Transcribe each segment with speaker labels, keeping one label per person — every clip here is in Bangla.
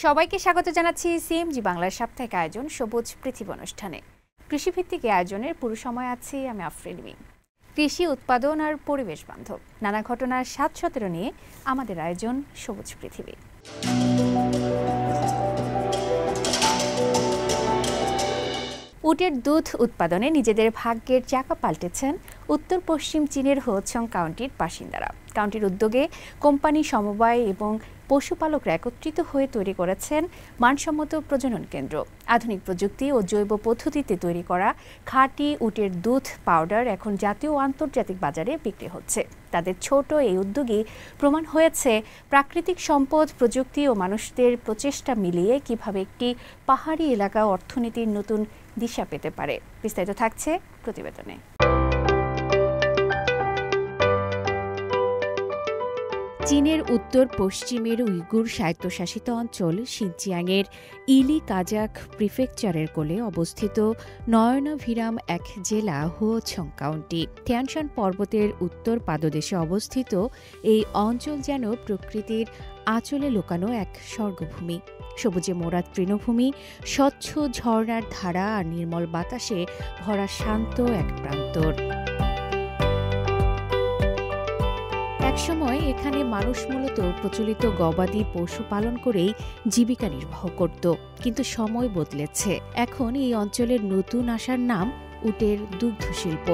Speaker 1: সবাইকে স্বাগত জানাচ্ছি সিএমজি বাংলার সাপ্তাহিক আয়োজন সবুজ পৃথিবী অনুষ্ঠানে। কৃষিভিত্তিক আয়োজনের পুরো সময় আছি আমি আফরিন মিম। কৃষি উৎপাদন আর পরিবেশ বান্ধব নানা ঘটনার ৭-১৭ নিয়ে আমাদের আয়োজন সবুজ পৃথিবী। উটের দুধ উৎপাদনে নিজেদের ভাগ্যের চাকা পাল্টেছেন উত্তর পশ্চিম চীনের হোচং কাউন্টির বাসিন্দারা। কাউন্টির উদ্যোগে কোম্পানি সমবায় এবং পশুপালকরা একত্রিত হয়ে তৈরি করেছেন মানসম্মত প্রজনন কেন্দ্র। আধুনিক প্রযুক্তি ও জৈব পদ্ধতিতে তৈরি করা খাঁটি উটের দুধ পাউডার এখন জাতীয় ও আন্তর্জাতিক বাজারে বিক্রি হচ্ছে। তাদের ছোট এই উদ্যোগই প্রমাণ হয়েছে প্রাকৃতিক সম্পদ, প্রযুক্তি ও মানুষদের প্রচেষ্টা মিলিয়ে কিভাবে একটি পাহাড়ি এলাকা অর্থনীতির নতুন দিশা পেতে পারে। বিস্তারিত থাকছে প্রতিবেদনে। চীনের উত্তর পশ্চিমের উইগুর স্বায়ত্তশাসিত অঞ্চল শিনচিয়াংয়ের ইলি কাজাক প্রিফেকচারের কোলে অবস্থিত নয়নাভিরাম এক জেলা হুয়োছং কাউন্টি। টিয়ানশান পর্বতের উত্তর পাদদেশে অবস্থিত এই অঞ্চল যেন প্রকৃতির আঁচলে লুকানো এক স্বর্গভূমি। সবুজে মোড়া তৃণভূমি, স্বচ্ছ ঝর্ণার ধারা আর নির্মল বাতাসে ভরা শান্ত এক প্রান্তর। একসময় এখানে মানুষ মূলত প্রচলিত গবাদি পশু পালন করেই জীবিকা নির্বাহ করত, কিন্তু সময় বদলেছে। এখন এই অঞ্চলের নতুন আশার নাম উটের দুগ্ধ শিল্প।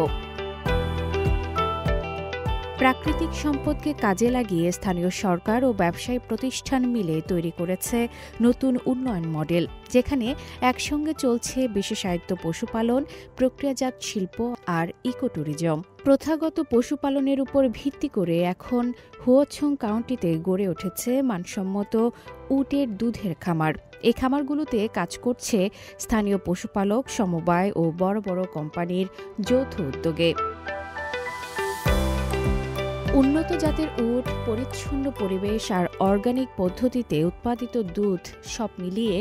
Speaker 1: প্রাকৃতিক সম্পদকে কাজে লাগিয়ে স্থানীয় সরকার ও ব্যবসায়ী প্রতিষ্ঠান মিলে তৈরি করেছে নতুন উন্নয়ন মডেল, যেখানে একসঙ্গে চলছে বিশেষায়িত পশুপালন, প্রক্রিয়াজাত শিল্প আর ইকো ট্যুরিজম। প্রথাগত পশুপালনের উপর ভিত্তি করে এখন হুয়োছং কাউন্টিতে গড়ে উঠেছে মানসম্মত উটের দুধের খামার। এই খামারগুলোতে কাজ করছে স্থানীয় পশুপালক, সমবায় ও বড় বড় কোম্পানির যৌথ উদ্যোগে। উন্নত জাতের উট, পরিচ্ছন্ন পরিবেশ আর অর্গানিক পদ্ধতিতে উৎপাদিত দুধ সব মিলিয়ে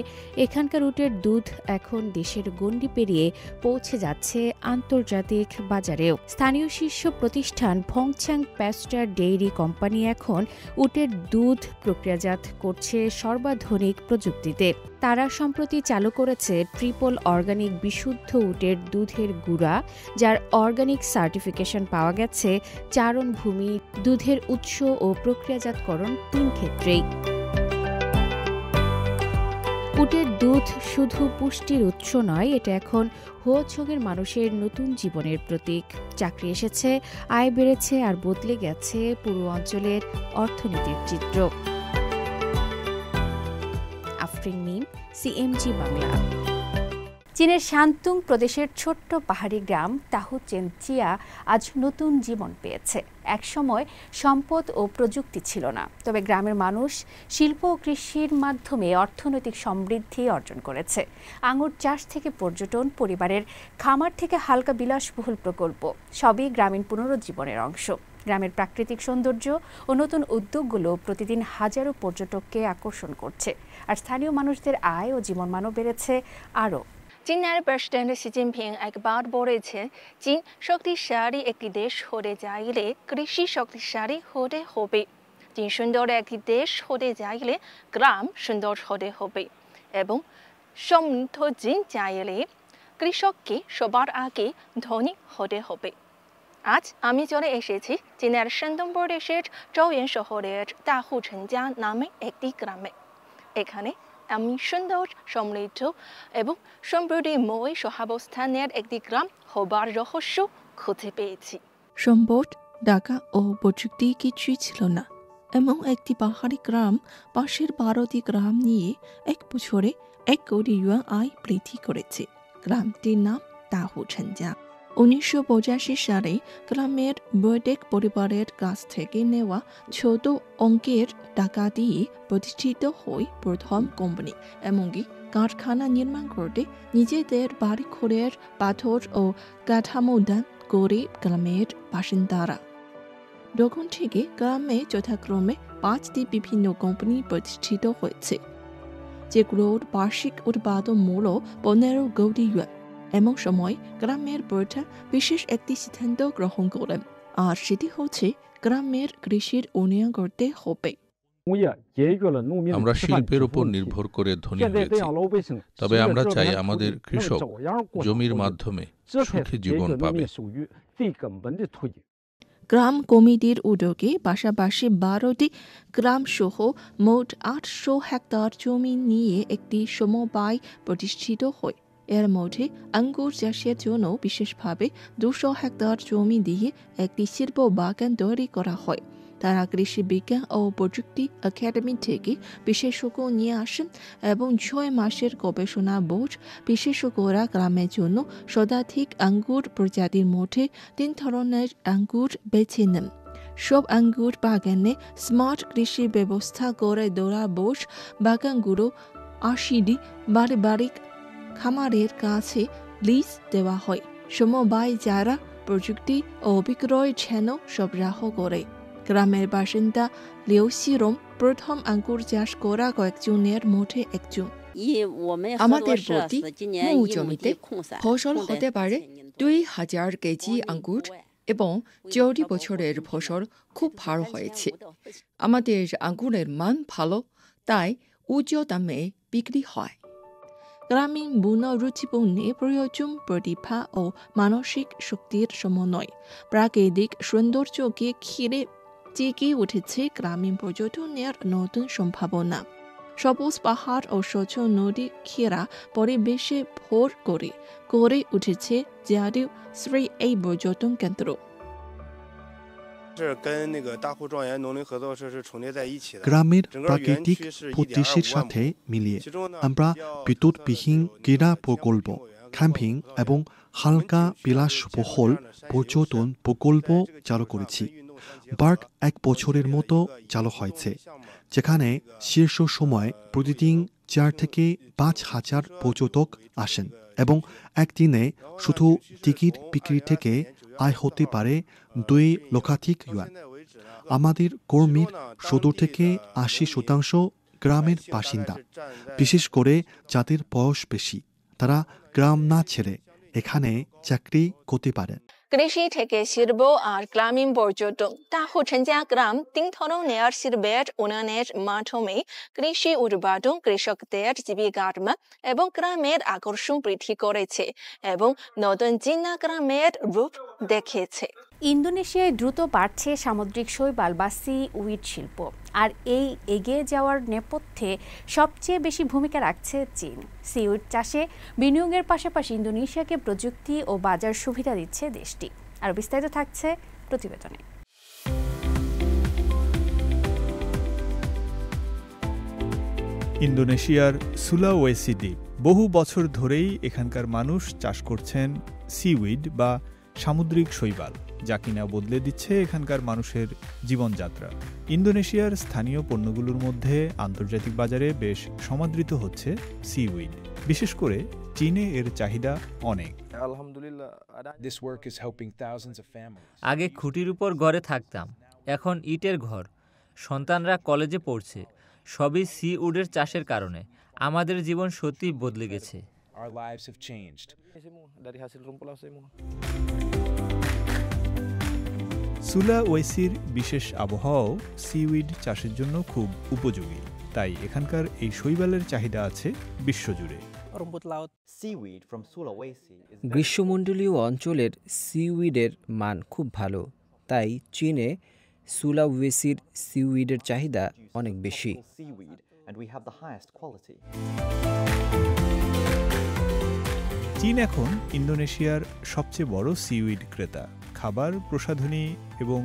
Speaker 1: এখানকার উটের দুধ এখন দেশের গণ্ডি পেরিয়ে পৌঁছে যাচ্ছে আন্তর্জাতিক বাজারেও। স্থানীয় শীর্ষ প্রতিষ্ঠান ফংচাং প্যাস্টার ডেইরি কোম্পানি এখন উটের দুধ প্রক্রিয়াজাত করছে সর্বাধুনিক প্রযুক্তিতে। তারা সম্প্রতি চালু করেছে ট্রিপল অর্গানিক বিশুদ্ধ উটের দুধের গুঁড়া, যার অর্গানিক সার্টিফিকেশন পাওয়া গেছে চারণভূমি, দুধের উৎস ও প্রক্রিয়াজাতকরণ ৩ ক্ষেত্রেই। উটের দুধ শুধু পুষ্টির উৎস নয়, এটা এখন হুয়োছংয়ের মানুষের নতুন জীবনের প্রতীক। চাকরি এসেছে, আয় বেড়েছে আর বদলে গেছে পুরো অঞ্চলের অর্থনীতির চিত্র। আফরিন মিম, সিএমজি বাংলা। চীনের শান্তুং প্রদেশের ছোট্ট পাহাড়ি গ্রাম তাহুচেনচিয়া আজ নতুন জীবন পেয়েছে। একসময় সম্পদ ও প্রযুক্তি ছিল না, তবে গ্রামের মানুষ শিল্প ও কৃষির মাধ্যমে অর্থনৈতিক সমৃদ্ধি অর্জন করেছে। আঙুর চাষ থেকে পর্যটন, পরিবারের খামার থেকে হালকা বিলাসবহুল প্রকল্প, সবই গ্রামীণ পুনরুজ্জীবনের অংশ। গ্রামের প্রাকৃতিক সৌন্দর্য ও নতুন উদ্যোগগুলো প্রতিদিন হাজারো পর্যটককে আকর্ষণ করছে, আর স্থানীয় মানুষদের আয় ও জীবনমানও বেড়েছে আরও।
Speaker 2: চীনের প্রেসিডেন্ট শি জিনপিং একবার বলেছেন, চীন শক্তিশালী একটি দেশ হতে চাইলে কৃষি শক্তিশালী হতে হবে। চীন সুন্দর একটি দেশ হতে চাইলে গ্রাম সুন্দর হতে হবে, এবং সমৃদ্ধ চীন চাইলে কৃষককে সবার আগে ধনী হতে হবে। আজ আমি চলে এসেছি চীনের শান্তং প্রদেশের চৌয়েন শহরের তাহুচেনচিয়া নামে একটি গ্রামে। এখানে আমি সুন্দর, সমৃদ্ধ এবং সমৃদ্ধিময় সহাবস্থানের একটি গ্রাম হবার রহস্য খুঁজে পেয়েছি।
Speaker 3: সম্পদ, টাকা ও প্রযুক্তি কিছুই ছিল না, এমন একটি পাহাড়ি গ্রাম পাশের 12টি গ্রাম নিয়ে এক বছরে 1 কোটি ইউয়ান আয় বৃদ্ধি করেছে। গ্রামটির নাম তাহুচেনচিয়া। 1985 সালে গ্রামের বৈদিক পরিবারের কাছ থেকে নেওয়া ছোট অঙ্কের টাকা দিয়ে প্রতিষ্ঠিত হয় প্রথম কোম্পানি। এমনকি কারখানা নির্মাণ করতে নিজেদের বাড়িঘরের পাথর ও কাঠামো দান করে গ্রামের বাসিন্দারা। তখন থেকে গ্রামে যথাক্রমে 5টি বিভিন্ন কোম্পানি প্রতিষ্ঠিত হয়েছে, যেগুলোর বার্ষিক উৎপাদন মূল্য 15 কোটি ইউয়ান। এমন সময় গ্রামের প্রজা বিশেষ একটি সিদ্ধান্ত গ্রহণ করেন, আর সেটি হচ্ছে গ্রামের কৃষির উন্নয়ন করতে হবে।
Speaker 4: আমরা শিল্পের উপর নির্ভর করে ধনী হয়েছি, তবে আমরা চাই আমাদের কৃষক জমির মাধ্যমে সুখী জীবন পাবে।
Speaker 3: গ্রাম কমিটির উদ্যোগে পাশাপাশি 12টি গ্রামসহ মোট 800 হেক্টর জমি নিয়ে একটি সমবায় প্রতিষ্ঠিত হয়। এর মধ্যে আঙ্গুর চাষের জন্য বিশেষভাবে 200 হেক্টর জমি দিয়ে একটি শিল্প বাগান তৈরি করা হয়। তারা কৃষি বিজ্ঞান ও প্রযুক্তি একাডেমি থেকে বিশেষজ্ঞ নিয়ে আসেন এবং 6 মাসের গবেষণা বোর্ড বিশেষজ্ঞরা গ্রামের জন্য শতাধিক আঙ্গুর প্রজাতির মধ্যে 3 ধরনের আঙ্গুর বেছে নেন। সব আঙ্গুর বাগানে স্মার্ট কৃষি ব্যবস্থা করে তোলা বোর্ড বাগানগুলো 80টি পারিবারিক খামারের কাছে লিজ দেওয়া হয়। সমবায় যারা প্রযুক্তি ও বিক্রয় যেন সরবরাহ করে। গ্রামের বাসিন্দা লিউ সিরম প্রথম আঙ্গুর চাষ করা কয়েকজনের মধ্যে একজন।
Speaker 5: আমাদের প্রতি মৌ জমিতে ফসল হতে পারে 2000 কেজি আঙ্গুর এবং 40 বছরের ফসল খুব ভালো হয়েছে। আমাদের আঙ্গুরের মান ভালো, তাই উচ্চ দামে বিক্রি হয়।
Speaker 3: গ্রামীণ বুনো রুচিপূর্ণে প্রয়োজন প্রতিভা ও মানসিক শক্তির সমন্বয়। প্রাকৃতিক সৌন্দর্যকে ঘিরে জেগে উঠেছে গ্রামীণ পর্যটনের নতুন সম্ভাবনা। সবুজ পাহাড় ও স্বচ্ছ নদী ঘেরা পরিবেশে ভর করে গড়ে উঠেছে জাতীয় স্তরের এই পর্যটন কেন্দ্র।
Speaker 6: গ্রামের প্রাকৃতিক পরিবেশের সাথে মিলিয়ে আমরা বিদ্যুৎবিহীন ক্রীড়া প্রকল্প, ক্যাম্পিং এবং হালকা বিলাসবহুল পর্যটন প্রকল্প চালু করেছি। বার্গ 1 বছরের মতো চালু হয়েছে, যেখানে শীর্ষ সময় প্রতিদিন 4 থেকে 5,000 পর্যটক আসেন এবং একদিনে শুধু টিকিট বিক্রি থেকে আয় হতে পারে 2 লক্ষাধিক ইউয়ান। আমাদের কর্মীর 70 থেকে 80% গ্রামের বাসিন্দা, বিশেষ করে যাদের বয়স বেশি। তারা গ্রাম না ছেড়ে এখানে চাকরি করতে পারেন।
Speaker 2: কৃষি থেকে শিল্প আর গ্রামীণ পর্যটন তাহা গ্রাম 3 ধরনের শিল্পের উন্নয়নের মাধ্যমে কৃষি উৎপাদন কৃষকদের জীবিকার মান এবং গ্রামের আকর্ষণ বৃদ্ধি করেছে এবং নতুন চীনা গ্রামের রূপ দেখেছে।
Speaker 1: ইন্দোনেশিয়ায় দ্রুত বাড়ছে সামুদ্রিক শৈবাল বা সি উইড শিল্প, আর এই এগিয়ে যাওয়ার নেপথ্যে সবচেয়ে বেশি ভূমিকা রাখছে চীন। সি উইড চাষে বিনিয়োগের পাশাপাশি ইন্দোনেশিয়াকে প্রযুক্তি ও বাজার সুবিধা দিচ্ছে দেশটি। আর বিস্তারিত থাকছে প্রতিবেদনে।
Speaker 7: ইন্দোনেশিয়ার সুলাওয়েসি দ্বীপ। বহু বছর ধরেই এখানকার মানুষ চাষ করছেন সিউইড বা সামুদ্রিক শৈবাল, যা কিনা বদলে দিচ্ছে এখানকার মানুষের জীবনযাত্রা। ইন্দোনেশিয়ার স্থানীয় পণ্যগুলোর মধ্যে আন্তর্জাতিক বাজারে বেশ সমাদৃত হচ্ছে সিউইড। বিশেষ করে চীনে এর চাহিদা অনেক।
Speaker 8: আগে খুঁটির উপর ঘরে থাকতাম, এখন ইটের ঘর। সন্তানরা কলেজে পড়ছে, সবই সিউডের চাষের কারণে। আমাদের জীবন সত্যিই বদলে গেছে।
Speaker 7: সুলাওয়েসির বিশেষ আবহাওয়াও সিউইড চাষের জন্য খুব উপযোগী, তাই এখানকার এই শৈবালের চাহিদা আছে বিশ্বজুড়ে।
Speaker 9: গ্রীষ্মমণ্ডলীয় অঞ্চলের সিউইডের মান খুব ভালো, তাই চীনে সুলাওয়েসির সিউইডের চাহিদা অনেক বেশি।
Speaker 7: চীন এখন ইন্দোনেশিয়ার সবচেয়ে বড় সিউইড ক্রেতা। খাবার, প্রসাধনী এবং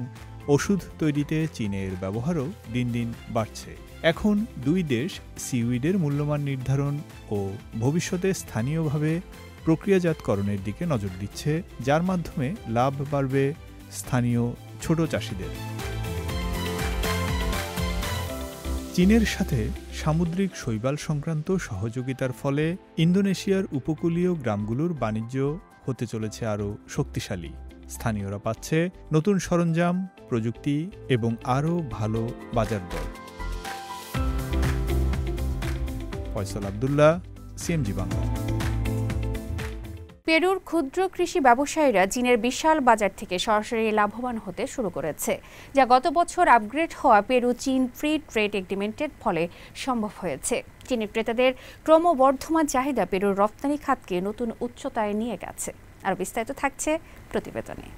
Speaker 7: ওষুধ তৈরিতে চীনের ব্যবহারও দিন দিন বাড়ছে। এখন দুই দেশ সিউইডের মূল্যমান নির্ধারণ ও ভবিষ্যতে স্থানীয়ভাবে প্রক্রিয়াজাতকরণের দিকে নজর দিচ্ছে, যার মাধ্যমে লাভ বাড়বে স্থানীয় ছোট চাষিদের। চীনের সাথে সামুদ্রিক শৈবাল সংক্রান্ত সহযোগিতার ফলে ইন্দোনেশিয়ার উপকূলীয় গ্রামগুলোর বাণিজ্য হতে চলেছে আরও শক্তিশালী। স্থানীয়রা পাচ্ছে নতুন সরঞ্জাম, প্রযুক্তি এবং আরও ভালো বাজার দর। ফয়সাল আব্দুল্লাহ, সিএমজি বাংলা।
Speaker 1: পেরুর ক্ষুদ্র কৃষি ব্যবসায়ীরা চীনের বিশাল বাজার থেকে সরাসরি লাভবান হতে শুরু করেছে, যা গত বছর আপগ্রেড হওয়া পেরু চীন ফ্রি ট্রেড এগ্রিমেন্টের ফলে সম্ভব হয়েছে। চীনের ক্রেতাদের ক্রমবর্ধমান চাহিদা পেরুর রপ্তানি খাতকে নতুন উচ্চতায় নিয়ে গেছে। আর বিস্তারিত থাকছে প্রতিবেদনে।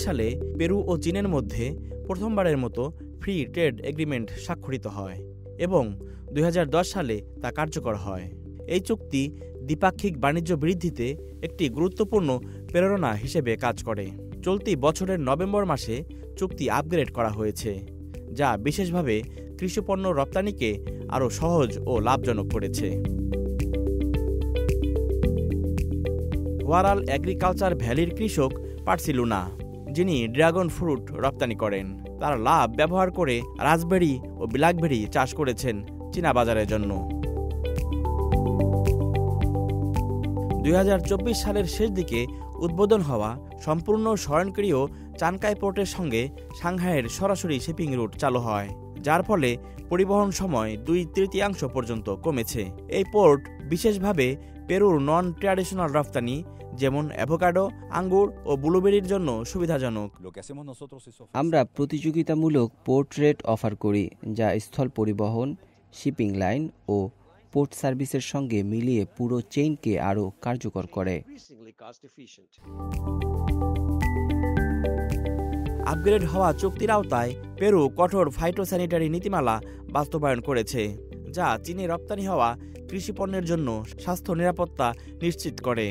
Speaker 10: সালে পেরু ও চীনের মধ্যে প্রথমবারের মতো ফ্রি ট্রেড এগ্রিমেন্ট স্বাক্ষরিত হয় এবং 2010 সালে তা কার্যকর হয়। এই চুক্তি দ্বিপাক্ষিক বাণিজ্য বৃদ্ধিতে একটি গুরুত্বপূর্ণ প্রেরণা হিসেবে কাজ করে। চলতি বছরের নভেম্বর মাসে চুক্তি আপগ্রেড করা হয়েছে, যা বিশেষভাবে কৃষিপণ্য রপ্তানিকে আরও সহজ ও লাভজনক করেছে। ওয়ারাল এগ্রিকালচার ভ্যালির কৃষক পার্সি লুনা, যিনি ড্রাগন ফ্রুট রপ্তানি করেন, তার লাভ ব্যবহার করে রাজবেরি ও ব্ল্যাকবেরি চাষ করেছেন চীনা বাজারের জন্য। 2024 সালের শেষ দিকে উদ্বোধন হওয়া সম্পূর্ণ স্বয়ংক্রিয় চানকাই পোর্টের সঙ্গে সাংহাইয়ের সরাসরি শিপিং রুট চালু হয়, যার ফলে পরিবহন সময় 2/3 পর্যন্ত কমেছে। এই পোর্ট বিশেষভাবে পেরুর নন ট্র্যাডিশনাল রপ্তানি যেমন অ্যাভোকাডো, আঙ্গুর ও ব্লুবেরির জন্য সুবিধাজনক।
Speaker 9: আমরা প্রতিযোগিতামূলক পোর্ট রেট অফার করি, যা স্থল পরিবহন, শিপিং লাইন ও পোর্ট সার্ভিসের সঙ্গে মিলিয়ে পুরো চেইনকে আরও কার্যকর করে।
Speaker 10: আপগ্রেড হওয়া চুক্তির আওতায় পেরু কঠোর ফাইটোস্যানিটারি নীতিমালা বাস্তবায়ন করেছে, যা চীনে রপ্তানি হওয়া কৃষিপণ্যের জন্য স্বাস্থ্য নিরাপত্তা নিশ্চিত করে।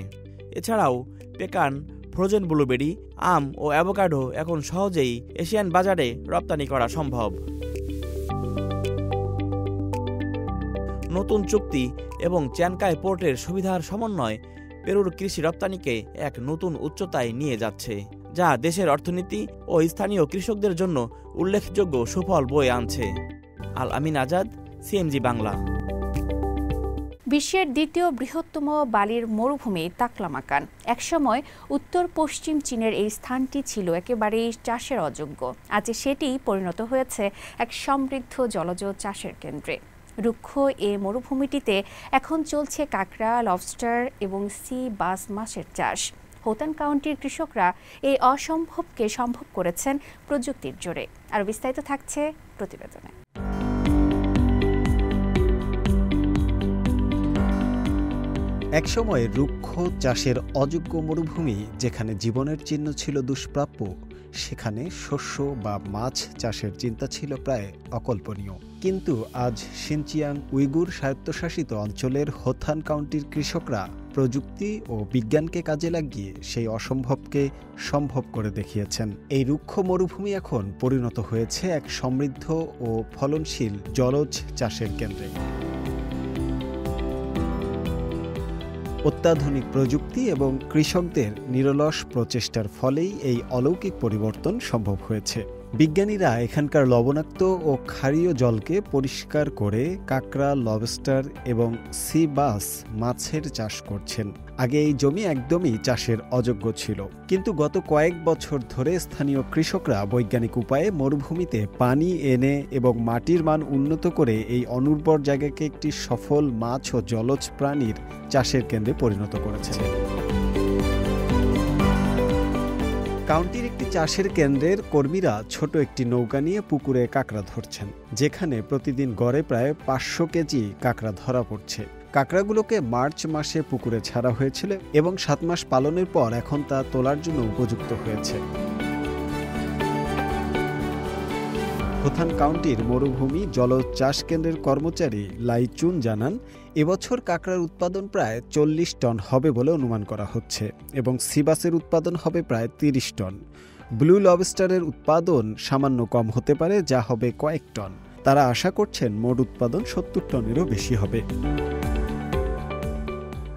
Speaker 10: এছাড়াও পেকান, ফ্রোজেন ব্লুবেরি, আম ও অ্যাভোকাডো এখন সহজেই এশিয়ান বাজারে রপ্তানি করা সম্ভব। নতুন চুক্তি এবং চানকাই পোর্টের সুবিধার সমন্বয় পেরুর কৃষি রপ্তানিকে এক নতুন উচ্চতায় নিয়ে যাচ্ছে, যা দেশের অর্থনীতি ও স্থানীয় কৃষকদের জন্য উল্লেখযোগ্য সুফল বয়ে আনছে। আল আমিন আজাদ, সিএমজি বাংলা।
Speaker 1: বিশ্বের দ্বিতীয় বৃহত্তম বালির মরুভূমি তাকলামাকান। একসময় উত্তর পশ্চিম চীনের এই স্থানটি ছিল একেবারেই চাষের অযোগ্য। আজ সেটি পরিণত হয়েছে এক সমৃদ্ধ জলজ চাষের কেন্দ্রে। রুক্ষ এ মরুভূমিটিতে এখন চলছে কাঁকড়া, লবস্টার এবং সি বাস মাছের চাষ। হোতান কাউন্টির কৃষকরা এই অসম্ভবকে সম্ভব করেছেন প্রযুক্তির জোরে। আর বিস্তারিত থাকছে প্রতিবেদনে।
Speaker 11: একসময় রুক্ষ চাষের অযোগ্য মরুভূমি, যেখানে জীবনের চিহ্ন ছিল দুষ্প্রাপ্য, সেখানে শস্য বা মাছ চাষের চিন্তা ছিল প্রায় অকল্পনীয়। কিন্তু আজ শিনচিয়াং উইগুর স্বায়ত্তশাসিত অঞ্চলের হোথান কাউন্টির কৃষকরা প্রযুক্তি ও বিজ্ঞানকে কাজে লাগিয়ে সেই অসম্ভবকে সম্ভব করে দেখিয়েছেন। এই রুক্ষ মরুভূমি এখন পরিণত হয়েছে এক সমৃদ্ধ ও ফলনশীল জলজ চাষের কেন্দ্রে। অত্যাধুনিক প্রযুক্তি এবং কৃষকদের নিরলস প্রচেষ্টার ফলেই এই অলৌকিক পরিবর্তন সম্ভব হয়েছে। বিজ্ঞানীরা এখানকার লবণাক্ত ও ক্ষারীয় জলকে পরিষ্কার করে কাঁকড়া, লবস্টার এবং সি বাস মাছের চাষ করছেন। আগে এই জমি একদমই চাষের অযোগ্য ছিল, কিন্তু গত কয়েক বছর ধরে স্থানীয় কৃষকরা বৈজ্ঞানিক উপায়ে মরুভূমিতে পানি এনে এবং মাটির মান উন্নত করে এই অনুর্বর জায়গাকে একটি সফল মাছ ও জলজ প্রাণীর চাষের কেন্দ্রে পরিণত করেছে। কাউন্টির একটি চাষের কেন্দ্রের কর্মীরা ছোট একটি নৌকা নিয়ে পুকুরে কাঁকড়া ধরছেন, যেখানে প্রতিদিন গড়ে প্রায় 500 কেজি কাঁকড়া ধরা পড়ছে। কাঁকড়াগুলোকে মার্চ মাসে পুকুরে ছাড়া হয়েছিল এবং 7 মাস পালনের পর এখন তা তোলার জন্য উপযুক্ত হয়েছে। হোথান কাউন্টির মরুভূমি জলজ চাষ কেন্দ্রের কর্মচারী লাই চুন জানান, এবছর কাঁকড়ার উৎপাদন প্রায় 40 টন হবে বলে অনুমান করা হচ্ছে এবং সিবাসের উৎপাদন হবে প্রায় 30 টন। ব্লু লবস্টারের উৎপাদন সামান্য কম হতে পারে, যা হবে কয়েক টন। তারা আশা করছেন মোট উৎপাদন 70 টনেরও বেশি হবে।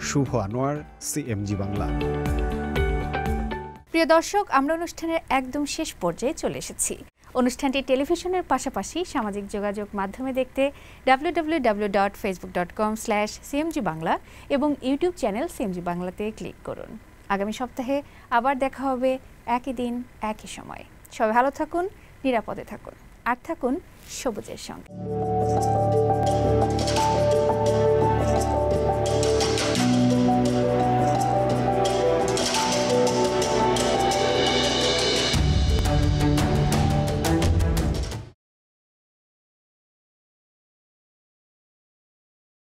Speaker 11: শুভ আনোয়ার, সিএমজি বাংলা।
Speaker 1: প্রিয় দর্শক, আমরা অনুষ্ঠানের একদম শেষ পর্যায়ে চলে এসেছি। অনুষ্ঠানটি টেলিভিশনের পাশাপাশি সামাজিক যোগাযোগ মাধ্যমে দেখতে www.facebook.com/cmg বাংলা এবং ইউটিউব চ্যানেল সিএমজি বাংলাতে ক্লিক করুন। আগামী সপ্তাহে আবার দেখা হবে একই দিন একই সময়। সবাই ভালো থাকুন, নিরাপদে থাকুন আর থাকুন সবুজের সঙ্গে।